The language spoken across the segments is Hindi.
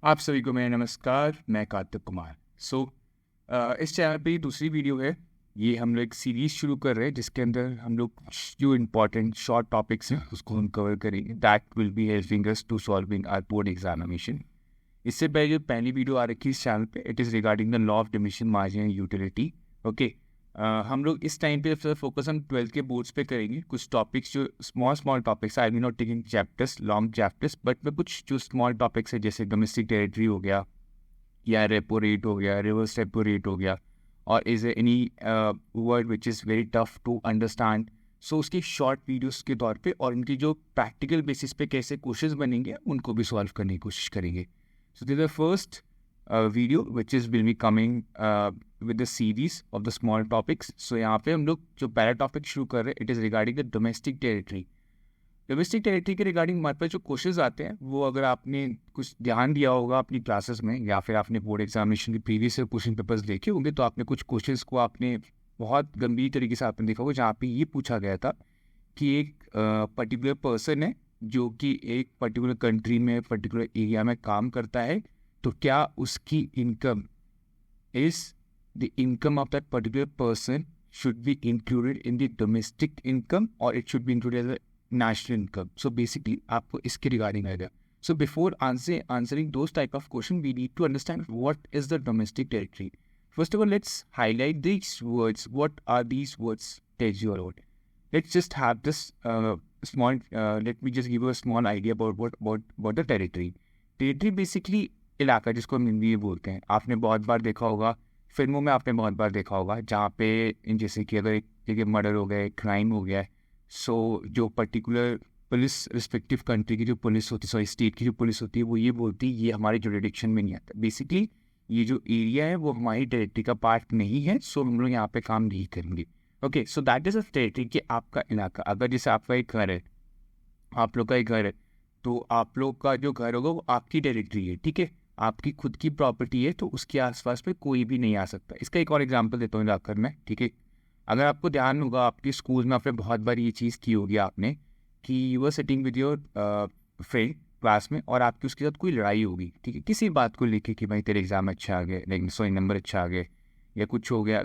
आप सभी को मेरा नमस्कार। मैं कार्तिक कुमार। इस चैनल पे ये दूसरी वीडियो है। ये हम लोग एक सीरीज शुरू कर रहे हैं जिसके अंदर हम लोग जो इम्पोर्टेंट शॉर्ट टॉपिक्स हैं उसको हम कवर करेंगे। That will be helping us to solving our board examination. इससे पहले जो पहली वीडियो आ रखी है इस चैनल पे, it is regarding the law of diminishing margin and utility. Okay, हम लोग इस टाइम पे सबसे फोकस हम 12th के बोर्ड्स पे करेंगे। कुछ टॉपिक्स जो small topics, I we not taking chapters, long chapters, but मैं कुछ जो स्मॉल टॉपिक्स है जैसे डोमेस्टिक टेरिटरी हो गया या रेपो रेट हो गया, रिवर्स रेपो रेट हो गया, और is any word which is very tough to understand, so उसकी शॉर्ट वीडियोस के तौर पे और उनकी जो प्रैक्टिकल बेसिस पे कैसे क्वेश्चंस बनेंगे उनको भी सॉल्व करने की कोशिश करेंगे। So this the first video which is will be coming with the series of the small topics. So यहाँ पे हम लोग जो पहला टॉपिक शुरू कर रहे हैं, it is regarding the domestic territory. Domestic territory के रिगार्डिंग हमारे पास जो क्वेश्चंस आते हैं वो अगर आपने कुछ ध्यान दिया होगा अपनी क्लासेस में या फिर आपने बोर्ड एग्जामिनेशन के प्रीवियस क्वेश्चन पेपर्स देखे होंगे तो आपने कुछ क्वेश्चंस को आपने बहुत गंभीर तरीके से आपने देखा होगा जहाँ पे ये पूछा गया था कि एक पर्टिकुलर पर्सन है जो कि एक पर्टिकुलर कंट्री में पर्टिकुलर एरिया में काम करता है, तो क्या उसकी income is the income of that particular person should be included in the domestic income और it should be included as national income. So basically आपको इसके रिगार्डिंग आएगा। So before answering those type of question we need to understand what is the domestic territory. First of all, let's highlight these words. What are these words? Tells you about. Let's just have this let me just give you a small idea about the territory. Territory basically इलाका जिसको हम हिंदी में बोलते हैं। आपने बहुत बार देखा होगा, फिल्मों में आपने बहुत बार देखा होगा जहाँ पे जैसे कि अगर एक जगह मर्डर हो गया, क्राइम हो गया है, सो जो पर्टिकुलर पुलिस रिस्पेक्टिव कंट्री की जो पुलिस होती है, सॉरी स्टेट की जो पुलिस होती है, वो ये बोलती है ये हमारे जुरिडिक्शन में नहीं आता। बेसिकली ये जो एरिया है वो हमारी टेरिटरी का पार्ट नहीं है, सो हम लोग यहाँ पे काम नहीं करेंगे। Okay, so that is a territory कि आपका इलाका। अगर जैसे आपका एक घर है, आप लोग का एक घर है, तो आप लोग का जो घर होगा वो आपकी टेरिटरी है, ठीक है, आपकी खुद की प्रॉपर्टी है, तो उसके आसपास पे कोई भी नहीं आ सकता। इसका एक और एग्जांपल देता हूँ जाकर मैं, ठीक है। अगर आपको ध्यान होगा आपके स्कूल में आपने बहुत बार ये चीज़ की होगी आपने कि you are sitting with your friend class में और आपकी उसके साथ कोई लड़ाई होगी, ठीक है, किसी बात को लेके कि भाई तेरे एग्जाम अच्छा आ गए, लेकिन सॉरी नंबर अच्छा आ गए या कुछ हो गया,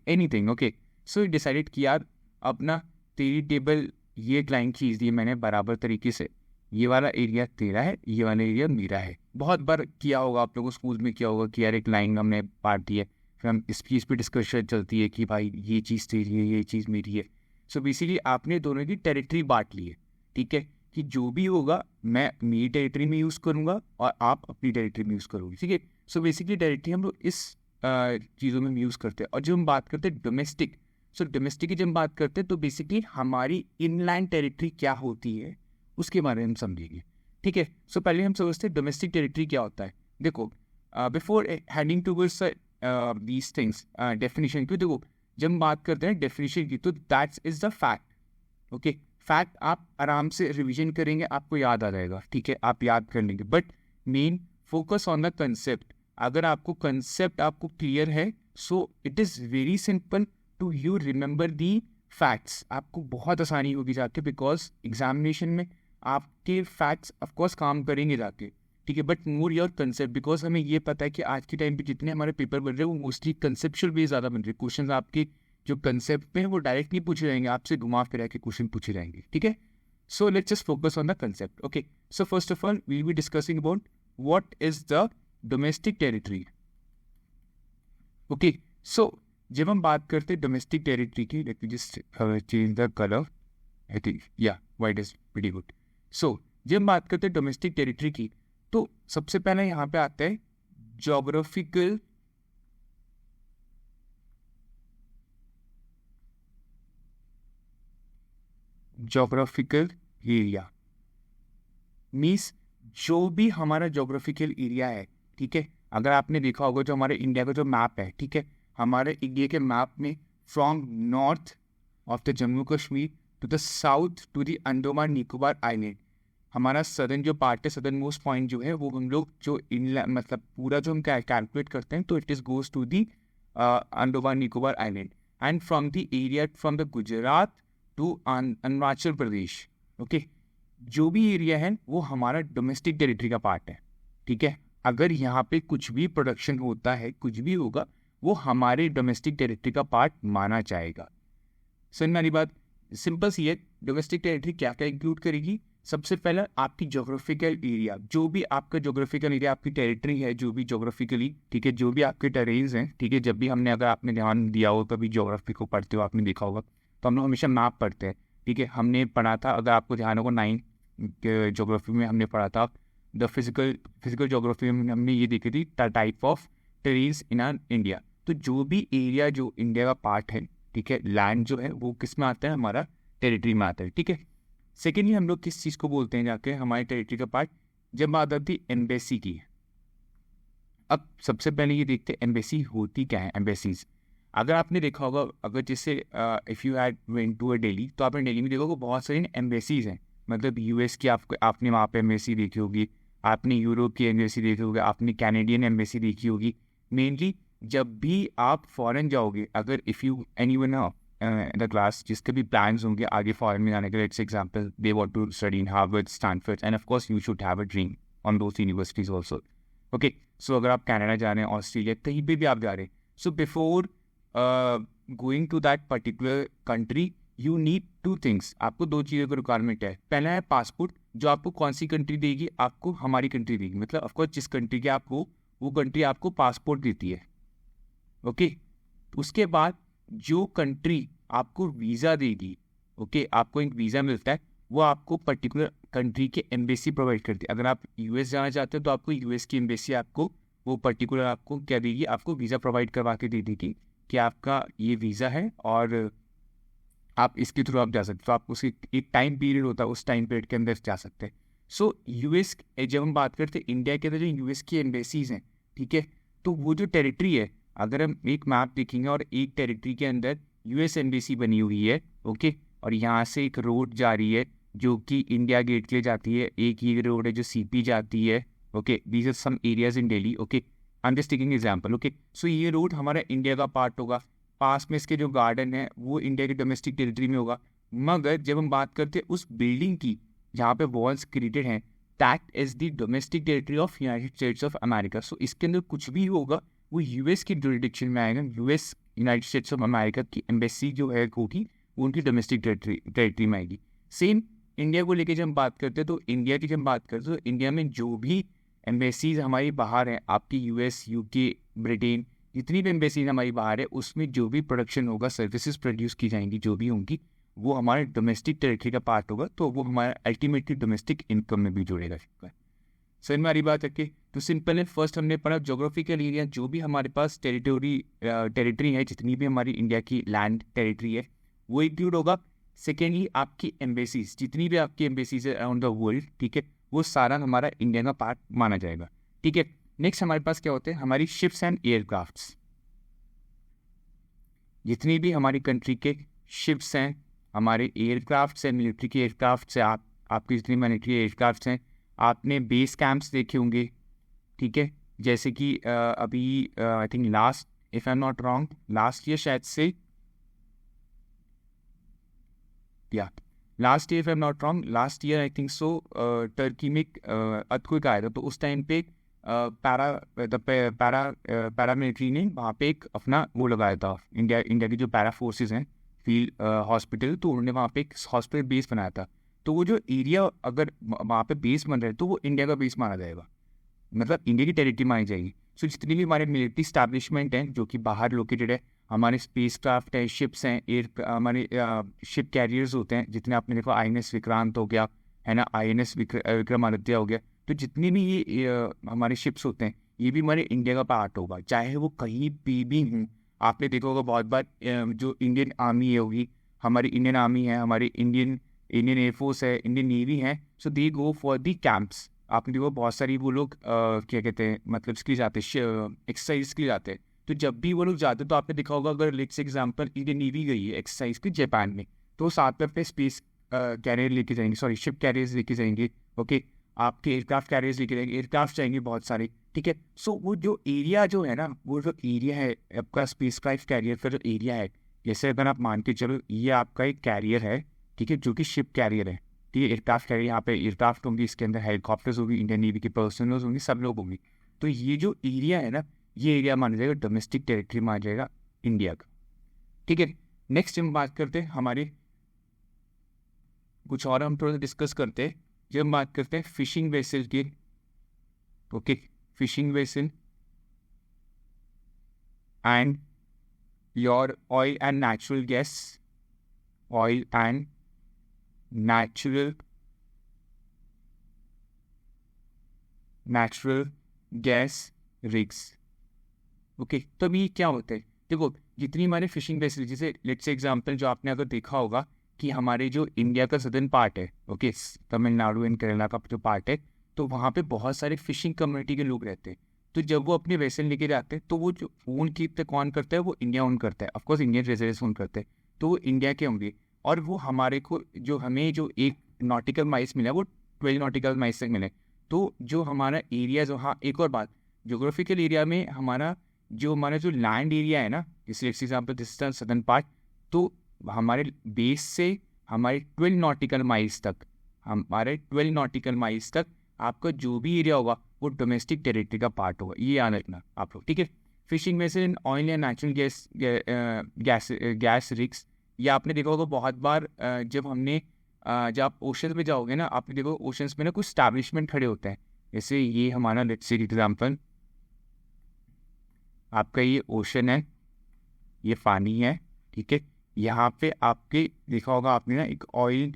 एनीथिंग। ओके, सो डिसाइडेड कि यार अपना तेरी टेबल ये क्लाइन खींच दी मैंने बराबर तरीके से, ये वाला एरिया तेरा है, ये वाला एरिया मेरा है। बहुत बार किया होगा आप लोगों को, स्कूल में किया होगा कि यार एक लाइन हमने बांट दी है, फिर हम इस चीज़ पे डिस्कशन चलती है कि भाई ये चीज़ तेरी है, ये चीज़ मेरी है। सो बेसिकली आपने दोनों की टेरिटरी बांट ली है, ठीक है, कि जो भी होगा मैं मेरी टेरिटरी में यूज़ करूँगा और आप अपनी टेरिटरी में यूज़ करोगे, ठीक है। सो बेसिकली टेरिटरी हम लोग इस चीज़ों में यूज़ करते हैं। और जब हम बात करते हैं डोमेस्टिक, सो डोमेस्टिक की जब हम बात करते हैं तो बेसिकली हमारी इनलैंड टेरिटरी क्या होती है उसके बारे में हम समझेंगे, ठीक है। सो पहले हम समझते हैं डोमेस्टिक टेरिटरी क्या होता है। देखो, before heading towards these things definition की, देखो जब हम बात करते हैं डेफिनेशन की तो that's is the fact. Okay, fact आप आराम से रिवीजन करेंगे, आपको याद आ जाएगा, ठीक है, आप याद कर लेंगे, but main focus on the concept. अगर आपको कंसेप्ट आपको क्लियर है, so it is very simple to you remember the facts. आपको बहुत आसानी होगी जाके, बिकॉज एग्जामिनेशन में आपके फैक्ट्स ऑफकोर्स काम करेंगे जाके, ठीक है, but more your concept, because हमें ये पता है कि आज के टाइम पे जितने हमारे पेपर बन रहे हैं वो मोस्टली कंसेप्चुअल बेस ज़्यादा बन रहे हैं। क्वेश्चन आपके जो कंसेप्ट पे हैं वो डायरेक्ट नहीं पूछे जाएंगे, आपसे घुमा फिरा के क्वेश्चन पूछे जाएंगे, ठीक है। So let's just focus on the concept. Okay, so first of all we will be discussing about what is the domestic territory. Okay, so जब हम बात करते हैं डोमेस्टिक टेरिटरी की, let me just change the colour, I think yeah white is pretty good. So जब हम बात करते हैं डोमेस्टिक टेरिटरी की तो सबसे पहले यहाँ पे आता है जोग्राफिकल एरिया। मीन्स जो भी हमारा जोग्राफिकल एरिया है, ठीक है, अगर आपने देखा होगा जो हमारे इंडिया का जो मैप है, ठीक है, हमारे इंडिया के मैप में from north of the Jammu Kashmir to the south to the Andaman Nicobar island, हमारा सदर्न जो पार्ट है, सदर्न मोस्ट पॉइंट जो है वो हम लोग जो इनलैंड मतलब पूरा जो हम कैलकुलेट करते हैं तो it is goes to the Andaman Nicobar island and from the area from the Gujarat to Arunachal Pradesh. Okay, जो भी एरिया है वो हमारा डोमेस्टिक टेरिटरी का पार्ट है, ठीक है। अगर यहाँ पे कुछ भी प्रोडक्शन होता है, कुछ भी होगा, वो हमारे डोमेस्टिक टेरिटरी का पार्ट माना जाएगा। सुन मेरी बात, सिंपल सी है। डोमेस्टिक टेरिटरी क्या क्या इंक्लूड करेगी? सबसे पहला आपकी जोग्राफिकल एरिया, जो भी आपका जोग्राफिकल एरिया, आपकी टेरिटरी है, जो भी जोग्राफिकली, ठीक है, जो भी आपके टेरेन्स हैं, ठीक है। जब भी हमने, अगर आपने ध्यान दिया हो कभी ज्योग्राफी को पढ़ते हो, आपने देखा होगा, तो हम लोग हमेशा मैप पढ़ते हैं, ठीक है। हमने पढ़ा था, अगर आपको ध्यान होगा, 9 जोग्राफी में हमने पढ़ा था द फिजिकल जोग्राफी में हमने ये देखी थी type of terrains in our India. तो जो भी एरिया जो इंडिया का पार्ट है, ठीक है, लैंड जो है वो किस में आता है? हमारा टेरिटरी में आता है, ठीक है। सेकेंडली हम लोग किस चीज़ को बोलते हैं जाके हमारे टेरिटरी का पार्ट? जब बात आती है एम्बेसी की। अब सबसे पहले ये देखते हैं एम्बेसी होती क्या है। एम्बेसीज अगर आपने देखा होगा, अगर जैसे if you had went to a Delhi, तो आपने दिल्ली में देखा होगा बहुत सारी एम्बेसीज हैं। मतलब यूएस की आपने वहाँ पे एम्बेसी देखी होगी, आपने यूरोप की एम्बेसी देखी होगी, आपने कैनेडियन एम्बेसी देखी होगी। मेनली जब भी आप फॉरेन जाओगे, अगर if you anyone in the class जिसके भी प्लान्स होंगे आगे फॉरेन में जाने के, let's example they want to study in Harvard, Stanford, and of course you should have a dream on those universities also, okay. So अगर आप कनाडा जा रहे हैं, ऑस्ट्रेलिया, कहीं पे भी आप जा रहे हैं, so before going to that particular country you need 2 things. आपको 2 चीज़ों का रिक्वायरमेंट है। पहला है पासपोर्ट, जो आपको कौन सी कंट्री देगी? आपको हमारी कंट्री देगी। मतलब ऑफकोर्स जिस कंट्री के आप हो, वो कंट्री आपको पासपोर्ट देती है, ओके। उसके बाद जो कंट्री आपको वीज़ा देगी, ओके, आपको एक वीज़ा मिलता है, वो आपको पर्टिकुलर कंट्री के एम्बेसी प्रोवाइड करती है। अगर आप यूएस जाना चाहते हो तो आपको यूएस की एम्बेसी आपको वो पर्टिकुलर आपको क्या देगी? आपको वीज़ा प्रोवाइड करवा के दे देगी कि आपका ये वीज़ा है और आप इसके थ्रू आप जा सकते हो। तो आप उसकी एक टाइम पीरियड होता है, उस टाइम पीरियड के अंदर जा सकते हैं। सो यूएस, जब हम बात करते हैं इंडिया के अंदर जो यूएस की एम्बेसीज हैं, ठीक है, तो वो जो टेरिटरी है, अगर हम एक मैप देखेंगे और एक टेरिटरी के अंदर यूएस एम्बेसी बनी हुई है, ओके, और यहाँ से एक रोड जा रही है जो कि इंडिया गेट के लिए जाती है, एक ये रोड है जो सीपी जाती है, okay. These are some areas in Delhi, okay, I am just taking example, okay. So ये रोड हमारा इंडिया का पार्ट होगा। पास में इसके जो गार्डन है वो इंडिया की डोमेस्टिक टेरिटरी में होगा। मगर जब हम बात करते हैं उस बिल्डिंग की जहाँ पे वॉल्स क्रिएटेड हैं, that is the domestic territory of United States of America. So इसके अंदर कुछ भी होगा वो यूएस की जुरिडिक्शन में आएगा। US, United States of America की एम्बेसी जो है होगी वो उनकी डोमेस्टिक टेरिटरी में आएगी। सेम इंडिया को लेके जब हम बात करते हैं, तो इंडिया की जब हम बात करते हैं, तो इंडिया में जो भी एम्बेसीज हमारी बाहर हैं, आपकी यूएस, यूके, ब्रिटेन, जितनी भी एम्बेसीज हमारी बाहर है, उसमें जो भी प्रोडक्शन होगा, सर्विसेज प्रोड्यूस की जाएंगी, जो भी होंगी, वो हमारे डोमेस्टिक टेरिटरी का पार्ट होगा। तो वो हमारा अल्टीमेटली डोमेस्टिक इनकम में भी जुड़ेगा। सर हमारी बात रखिए तो सिंपल है। फर्स्ट हमने पढ़ा जोग्राफिकल एरिया, जो भी हमारे पास टेरिटरी है, जितनी भी हमारी इंडिया की लैंड टेरिटरी है, वो इंक्लूड होगा। सेकेंडली आपकी एम्बेसीज, जितनी भी आपकी एम्बेसीज है अराउंड द वर्ल्ड, ठीक है, वो सारा हमारा इंडिया का पार्ट माना जाएगा, ठीक है। नेक्स्ट हमारे पास क्या होते हैं? हमारी शिप्स एंड एयरक्राफ्ट्स। जितनी भी हमारी कंट्री के शिप्स हैं, हमारे एयरक्राफ्ट्स हैं, मिलिट्री के एयरक्राफ्ट्स हैं, आपकी जितनी मिलिट्री एयरक्राफ्ट्स हैं, आपने बेस कैंप्स देखे होंगे, ठीक है। जैसे कि अभी I think last, if I am not wrong, last year शायद से, या last year if I am not wrong, last year I think so, Turkey में अर्थक्वेक आया था। तो उस टाइम पे पैरामिलिट्री ने वहाँ पे एक अपना वो लगाया था, इंडिया की जो पैरा फोर्सेज हैं, फील्ड हॉस्पिटल, तो उन्होंने वहाँ पे एक हॉस्पिटल बेस बनाया था। तो वो जो एरिया अगर वहाँ पे बेस बन रहा है, तो वो इंडिया का बेस माना जाएगा, मतलब इंडिया की टेरिटरी मानी जाएगी। सो जितनी भी हमारे मिलिट्री स्टैब्लिशमेंट हैं जो कि बाहर लोकेटेड है, हमारे स्पेस क्राफ्ट हैं, शिप्स हैं, हमारे शिप कैरियर्स होते हैं, जितने आपने देखो INS विक्रांत हो गया, है ना, INS विक्रमादित्य हो गया, तो जितनी भी ये हमारे शिप्स होते हैं, ये भी हमारे इंडिया का पार्ट होगा, चाहे वो कहीं भी हों। आपने देखा होगा बहुत बार जो इंडियन आर्मी होगी, हमारी इंडियन आर्मी है, हमारी इंडियन एयरफोर्स है, इंडियन नेवी है, सो दे गो फॉर दी कैंप्स। आपने देखो बहुत सारी वो लोग क्या कहते हैं, मतलब इसके लिए जाते हैं, एक्सरसाइज के लिए जाते हैं। तो जब भी वो लोग जाते हैं, तो आपने देखा होगा, अगर लेट्स एग्जांपल इंडियन नेवी गई है एक्सरसाइज की जापान में, तो साथ में अपने स्पेस कैरियर लेके जाएंगे, सॉरी शिप कैरियर्स लेके जाएंगे, ओके। आपके एयरक्राफ्ट कैरियर्स लेके जाएंगे, एयरक्राफ्ट जाएंगे बहुत सारे, ठीक है। सो वो जो एरिया जो है ना, वो जो एरिया है आपका स्पेस क्राफ्ट कैरियर का जो एरिया है, जैसे अगर आप मान के चलो ये आपका एक कैरियर है, ठीक है, जो कि शिप कैरियर है, ठीक है। एयरक्राफ्ट कैरियर, यहाँ पे एयरक्राफ्ट होंगी, इसके अंदर हेलीकॉप्टर्स होगी, इंडियन नेवी के पर्सनल्स होंगे, सब लोग होंगे। तो ये जो एरिया है ना, ये एरिया माना जाएगा डोमेस्टिक टेरिटरी माना जाएगा इंडिया का। ठीक है, नेक्स्ट हम बात करते हैं हमारे कुछ और, हम थोड़ा डिस्कस करते हैं जब हम बात करते हैं फिशिंग वेसल की। Okay, fishing vessel and your oil and natural gas, oil and natural gas rigs. Okay, तो अभी क्या होता है, देखो जितनी हमारे फिशिंग वेसल, जैसे लेट्स से एग्जांपल जो आपने अगर देखा होगा कि हमारे जो इंडिया का सदर्न पार्ट है, ओके, तमिलनाडु एंड केरला का जो पार्ट है, तो वहाँ पे बहुत सारे फिशिंग कम्युनिटी के लोग रहते हैं। तो जब वो अपने वेसल लेके जाते हैं तो वो जो ओन कीप कौन करता है, वो इंडिया ओन करता है, ऑफकोर्स इंडियन रेजर्स ओन करते हैं, तो वो इंडिया के होंगे। और वो हमारे को जो हमें जो एक नॉटिकल माइल्स मिला है वो 12 नॉटिकल माइल्स तक मिले। तो जो हमारा एरिया, जो, हाँ एक और बात, जोग्राफिकल एरिया में हमारा जो लैंड एरिया है ना, जैसे example this is southern part, तो हमारे बेस से हमारे 12 नॉटिकल माइल्स तक आपका जो भी एरिया होगा वो डोमेस्टिक टेरिटरी का पार्ट होगा, ये याद रखना आप लोग। ठीक है, फिशिंग वेसल इन ऑयल या नेचुरल गैस रिग्स, ये आपने देखा होगा बहुत बार, जब आप ओशन में जाओगे ना, आपने देखो ओशंस में ना कुछ स्टैब्लिशमेंट खड़े होते हैं। जैसे ये हमारा लेट्स से एग्जांपल, आपका ये ओशन है, ये पानी है, ठीक है, यहाँ पे आपके देखा होगा आपने ना एक ऑयल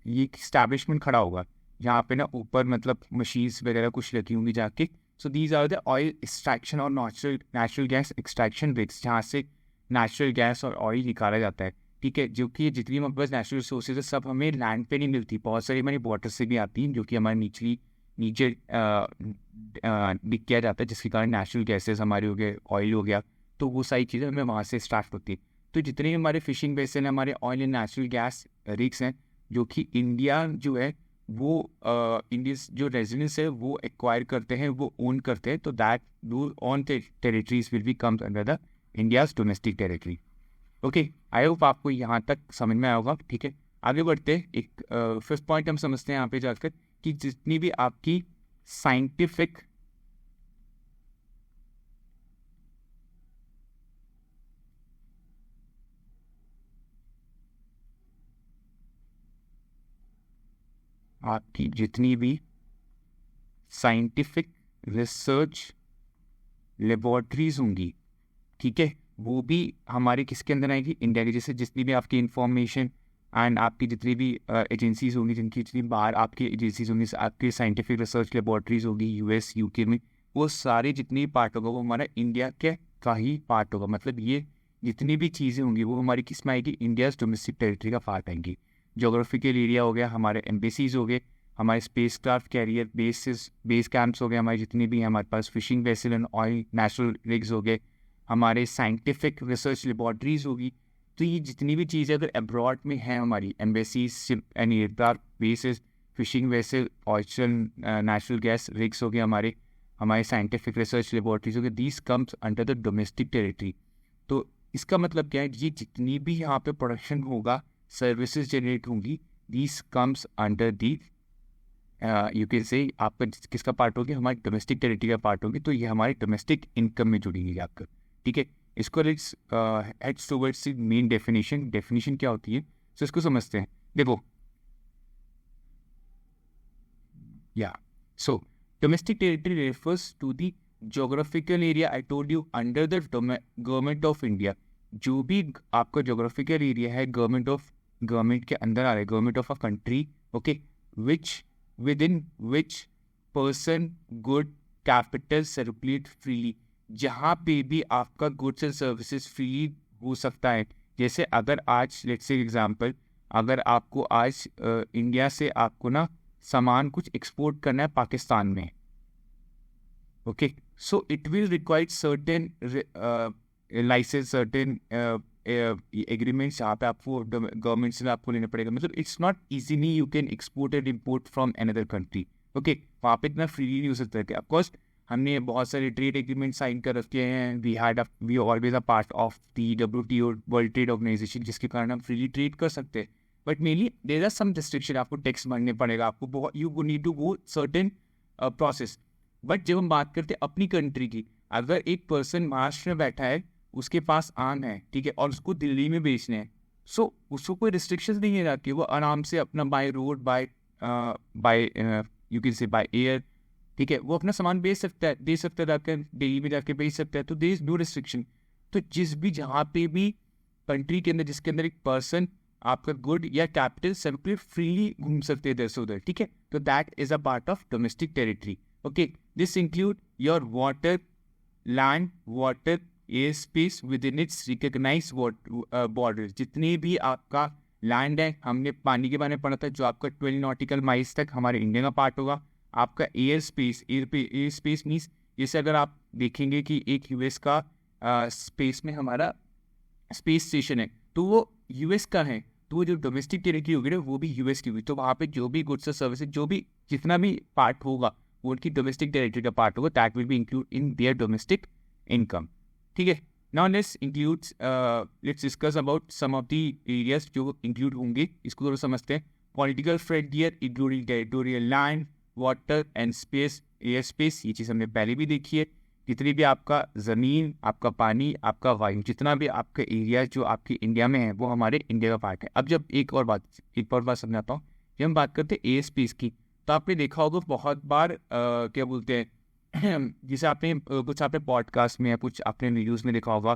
ये स्टैब्लिशमेंट खड़ा होगा, यहाँ पे ना ऊपर मतलब मशीन्स वगैरह कुछ लगी होंगी जाके। So these are the oil extraction और नेचुरल गैस एक्सट्रैक्शन रिग्स, जहाँ से नेचुरल गैस और ऑयल निकाला जाता है। ठीक है, जो कि जितनी हमारे पास नेचुरल रिसोर्सेज है सब हमें लैंड पे नहीं मिलती, बहुत सारी हमारी वाटर से भी आती हैं, जो कि हमारे नीचे डिक किया जाता है, जिसके कारण नेचुरल गैसेज हमारे हो गए, ऑयल हो गया, तो वो सारी चीज़ें हमें वहाँ से एक्सट्रैक्ट होती है। तो जितने हमारे फिशिंग वेसल हैं, हमारे oil and natural gas rigs हैं, जो कि इंडिया जो है वो इंडिया जो रेजिडेंस है वो एक्वायर करते हैं, वो ओन करते हैं, तो दैट दो on territories will be comes under the India's domestic territory. Okay, I hope आपको यहाँ तक समझ में आया होगा। ठीक है, आगे बढ़ते हैं, एक फिफ्थ पॉइंट हम समझते हैं यहाँ पे जाकर कि जितनी भी आपकी साइंटिफिक रिसर्च लेबोरेटरीज होंगी, ठीक है, वो भी हमारे किसके अंदर आएगी, इंडिया के। जैसे जितनी भी आपकी इंफॉर्मेशन एंड आपकी जितनी भी एजेंसीज होंगी, जिनकी जितनी बाहर आपकी एजेंसीज होंगी, आपकी साइंटिफिक रिसर्च लेबोरेटरीज होगी यूएस यूके में, वो सारे जितनी भी पार्ट होगा वो हमारा इंडिया के का ही पार्ट होगा। मतलब ये जितनी भी चीज़ें होंगी वो हमारी किस में आएगी, इंडिया डोमेस्टिक टेरिटरी का पार्ट आएंगी। जोग्राफिकल एरिया हो गया, हमारे एम्बेसीज हो गए, हमारे spacecraft carrier base camps हो गए, हमारे जितनी भी हमारे पास fishing vessel and oil natural rigs हो गए, हमारे साइंटिफिक रिसर्च लेबॉर्ट्रीज होगी। तो ये जितनी भी चीज़ें अगर अब्रॉड में हैं, हमारी embassies, ship and aircraft basis, fishing vessel, oil natural gas rigs हो गए, हमारे साइंटिफिक रिसर्च लेबॉर्ट्रीज हो गए, these comes under the domestic territory. तो इसका मतलब क्या है, ये जितनी भी यहाँ पे प्रोडक्शन होगा, सर्विसेज जनरेट होंगी, these comes under the you can से आपका किसका पार्ट होगी, हमारी डोमेस्टिक टेरिटरी का पार्ट होगी। तो ये हमारे डोमेस्टिक इनकम में जुड़ेगी आपका। ठीक है, इसको let's heads towards the main definition क्या होती है, तो इसको समझते हैं। देखो so domestic territory refers to the geographical area I told you under the government of India. जो भी आपका जोग्राफिकल एरिया है गवर्नमेंट के अंदर आ रहा है, government of a country, okay, within which person good capital circulate freely, जहाँ पे भी आपका गुड्स एंड सर्विसेज फ्रीली हो सकता है। जैसे अगर आज लेट्स से एग्जांपल, अगर आपको आज इंडिया से आपको ना सामान कुछ एक्सपोर्ट करना है पाकिस्तान में, okay, so it will require certain licence, certain agreements यहाँ पे आपको गवर्नमेंट से आपको लेना पड़ेगा। मतलब it's not easily you can export and import from another country, okay, वहाँ पे इतना फ्रीली नहीं हो सकता है। ऑफकोर्स हमने बहुत सारे ट्रेड एग्रीमेंट साइन कर रखे हैं, we always a part of the WTO world trade organisation, जिसके कारण हम फ्रीली ट्रेड कर सकते हैं। But mainly there are some restriction, आपको टैक्स भरने पड़ेगा, आपको you need to go certain process. But जब हम बात करते हैं अपनी कंट्री की, अगर एक पर्सन महाराष्ट्र में बैठा है, उसके पास आम है, ठीक है, और उसको दिल्ली में बेचने हैं, सो उसको कोई रिस्ट्रिक्शंस नहीं है जाके, वो आराम से अपना by road, by you can say by air, ठीक है, वो अपना सामान बेच सकता है, दे सकता है, जाकर दिल्ली में जाके बेच सकता है, तो देयर इज नो रिस्ट्रिक्शन। तो जिस भी जहाँ पे भी कंट्री के अंदर, जिसके अंदर एक पर्सन आपका गुड या कैपिटल सर्कुलर फ्रीली घूम सकते हैं इधर से उधर, ठीक है, तो that is a part of domestic territory. Okay, this include your water, land, water, air space within its recognise border. जितने भी आपका लैंड है, हमने पानी के बारे में पढ़ा था, जो आपका 12 नॉटिकल माइल्स तक हमारे इंडिया का पार्ट होगा। आपका एयर स्पेस मीन्स, जैसे अगर आप देखेंगे कि एक यूएस का स्पेस में हमारा स्पेस स्टेशन है, तो वो यूएस का है, तो वो जो डोमेस्टिक टेरिटरी होगी ना, वो भी यूएस की होगी। तो वहाँ पे जो भी गुड्स और सर्विसेज, जो भी जितना भी पार्ट होगा, वो उनकी डोमेस्टिक टेरिटरी का पार्ट होगा, that will be include in their domestic income, ठीक है। Now let's discuss about some of the areas जो इंक्लूड होंगे, इसको थोड़ा समझते हैं। Political frontier including territorial land, water and space, air space, ये चीज़ हमने पहले भी देखी है। जितनी भी आपका ज़मीन, आपका पानी, आपका वायु, जितना भी आपका एरिया जो आपके इंडिया में है, वो हमारे इंडिया का पार्ट है। अब जब एक और बात समझाता हूँ, जब हम बात करते हैं एयर स्पेस की, तो आपने देखा होगा बहुत बार क्या बोलते हैं जिसे आपने कुछ आपने पॉडकास्ट में या कुछ आपने न्यूज़ में देखा होगा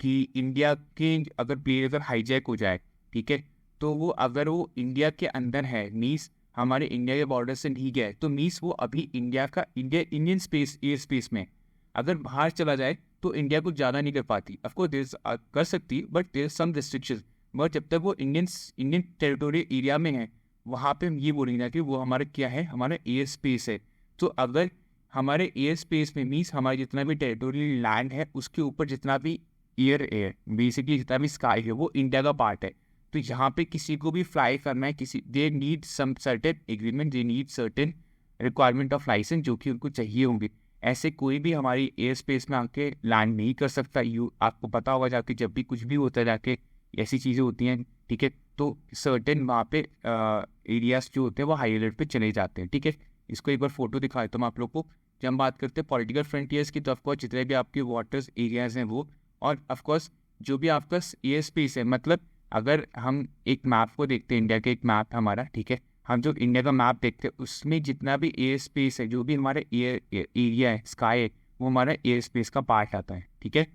कि इंडिया के अगर प्लेन अगर हाईजैक हो जाए, ठीक है, तो वो अगर वो इंडिया के अंदर है, मीन्स हमारे इंडिया के बॉर्डर से नहीं गया है, तो मीन्स वो अभी इंडियन स्पेस, एयर स्पेस में। अगर बाहर चला जाए तो इंडिया कुछ ज़्यादा नहीं कर पाती, ऑफकोर्स कर सकती, but there some restriction. But जब तक वो इंडियन टेरिटोरियल एरिया में है, वहाँ पे हम ये बोलेंगे ना कि वो हमारा क्या है, हमारा एयर स्पेस है। तो अगर हमारे एयर स्पेस में मीन्स हमारा जितना भी टेरिटोरियल लैंड है, उसके ऊपर जितना भी एयर बेसिकली जितना भी स्काई है, वो इंडिया का पार्ट है। तो यहाँ पे किसी को भी फ्लाई करना है, किसी they need some certain agreement, they need certain requirement of licence, जो कि उनको चाहिए होंगे। ऐसे कोई भी हमारी एयर स्पेस में आके लैंड नहीं कर सकता। आपको पता होगा, जाके जब भी कुछ भी होता है, जाके ऐसी चीज़ें होती हैं, ठीक है, तो सर्टेन वहाँ पे एरियाज जो होते हैं वो हाई अलर्ट पे चले जाते हैं, ठीक है। इसको एक बार फोटो दिखा देता हूँ आप लोग को। जब हम बात करते हैं पॉलिटिकल फ्रंटियर्स की, तो ऑफकोर्स जितने भी आपके वाटर्स एरियाज हैं वो, और ऑफकोर्स जो भी आपका एयर स्पेस है, मतलब अगर हम एक मैप को देखते हैं, इंडिया के एक मैप हमारा, ठीक है, हम जो इंडिया का मैप देखते हैं, उसमें जितना भी एयर स्पेस है, जो भी हमारा एरिया है, स्काई है, वो हमारा एयर स्पेस का पार्ट आता है, ठीक है।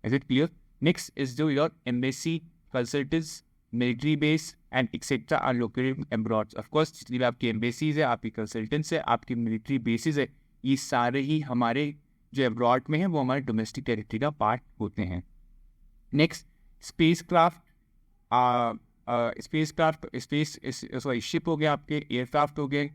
Is it clear? Next is जो your embassy, consultants, military base and etcetera are located abroad. Of course जितनी भी आपकी एम्बेसीज है, आपकी कंसल्टेंट्स है, आपकी मिलिट्री बेसिस है, ये सारे ही हमारे जो अब्रॉड में है, वो हमारे डोमेस्टिक टेरिटरी का पार्ट होते हैं। नेक्स्ट, स्पेस क्राफ्ट, शिप हो गया, आपके एयरक्राफ्ट हो गए,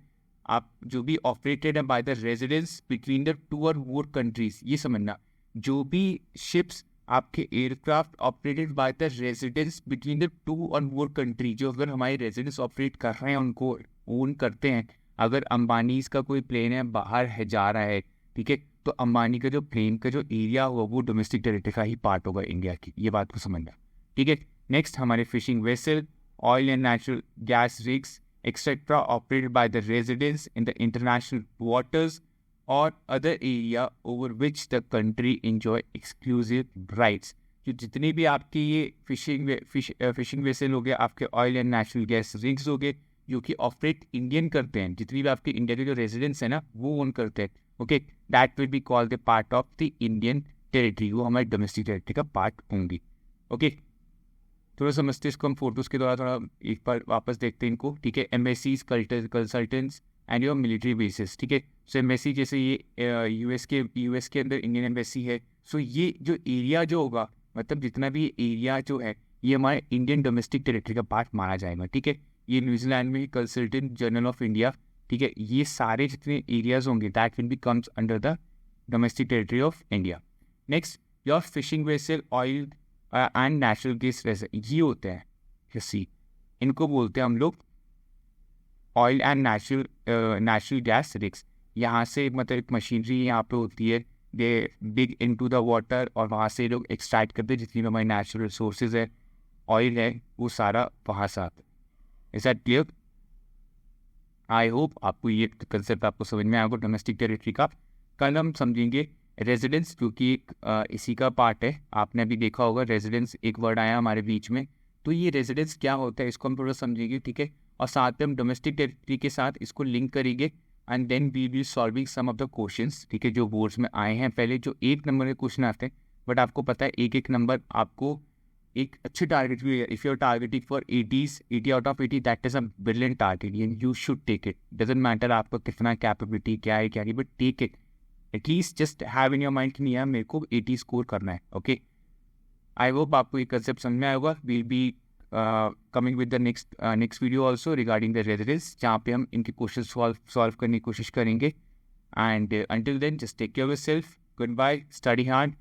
आप जो भी ऑपरेटेड है by the residence between the 2 और मोर कंट्रीज। ये समझना, जो भी शिप्स आपके aircraft operated by the residence between the 2 और मोर कंट्री, जो अगर हमारे रेजिडेंस ऑपरेट कर रहे हैं, उनको ओन करते हैं। अगर अंबानीज का कोई प्लेन है, बाहर है, जा रहा है, ठीक है, तो अंबानी का जो प्लेन का जो एरिया होगा, वो डोमेस्टिक टेरिटरी का ही पार्ट होगा इंडिया की। ये बात को समझना, ठीक है। नेक्स्ट, हमारे fishing vessel, oil and natural gas rigs etcetera operated by the residents in the international waters और other area over which the country enjoy exclusive rights. जो जितनी भी आपकी ये फिशिंग वेसल हो गए, आपके oil and natural gas rigs हो गए, जो कि ऑपरेट इंडियन करते हैं, जितनी भी आपके इंडिया के जो रेजिडेंट्स हैं ना, वो ओन करते हैं, okay, that will be called the part of the Indian territory, वो हमारे डोमेस्टिक टेरिटरी का पार्ट होंगी, ओके। थोड़ा समझते इसको हम फोटोज़ के द्वारा थोड़ा एक बार वापस देखते हैं इनको, ठीक है। Embassies, consultants and your military bases, ठीक है। सो एम्बेसी जैसे ये यूएस के अंदर इंडियन एम्बेसी है। सो ये जो एरिया जो होगा, मतलब जितना भी एरिया जो है, ये हमारे इंडियन डोमेस्टिक टेरिटरी का पार्ट माना जाएगा, ठीक है। ये न्यूजीलैंड में कंसल्टेंट जनरल ऑफ इंडिया, ठीक है, ये सारे जितने एरियाज होंगे, that will be comes under the domestic territory of India. Next, your fishing vessel, oil and natural gas reserve, ये होते हैं सी, इनको बोलते हैं हम लोग oil and natural gas rigs. यहाँ से मतलब एक मशीनरी यहाँ पे होती है, they dig into the water, और वहाँ से लोग एक्सट्रैक्ट करते हैं जितनी भी हमारी नेचुरल रिसोर्सेज है, ऑयल है, वो सारा वहाँ से आता है। Is that clear? I hope आपको ये कंसेप्ट आपको समझ में आएगा डोमेस्टिक टेरिटरी का। कल हम समझेंगे रेजिडेंस, क्योंकि एक इसी का पार्ट है। आपने अभी देखा होगा रेजिडेंस एक वर्ड आया हमारे बीच में, तो ये रेजिडेंस क्या होता है इसको हम थोड़ा समझेंगे, ठीक है। और साथ में हम डोमेस्टिक टेरिटरी के साथ इसको लिंक करेंगे and then we will solving some of the questions, ठीक है, जो बोर्ड्स में आए हैं। पहले जो 1 नंबर के क्वेश्चन आते हैं, बट आपको पता है एक एक नंबर आपको एक अच्छी टारगेट भी है। If you are targeting for 80 out of 80, that is a brilliant target and you should take it. Doesn't matter आपका कितना कैपेबिलिटी क्या है क्या नहीं, but take it. At least just have in your mind कि नहीं यार मेरे को 80 स्कोर करना है। ओके, आई होप आपको ये कंसेप्ट समझ में आया होगा। Will be coming with the next video also regarding the residence, जहाँ पे हम इनके क्वेश्चन सॉल्व करने की कोशिश करेंगे। And until then, just take care of yourself. Goodbye, study hard.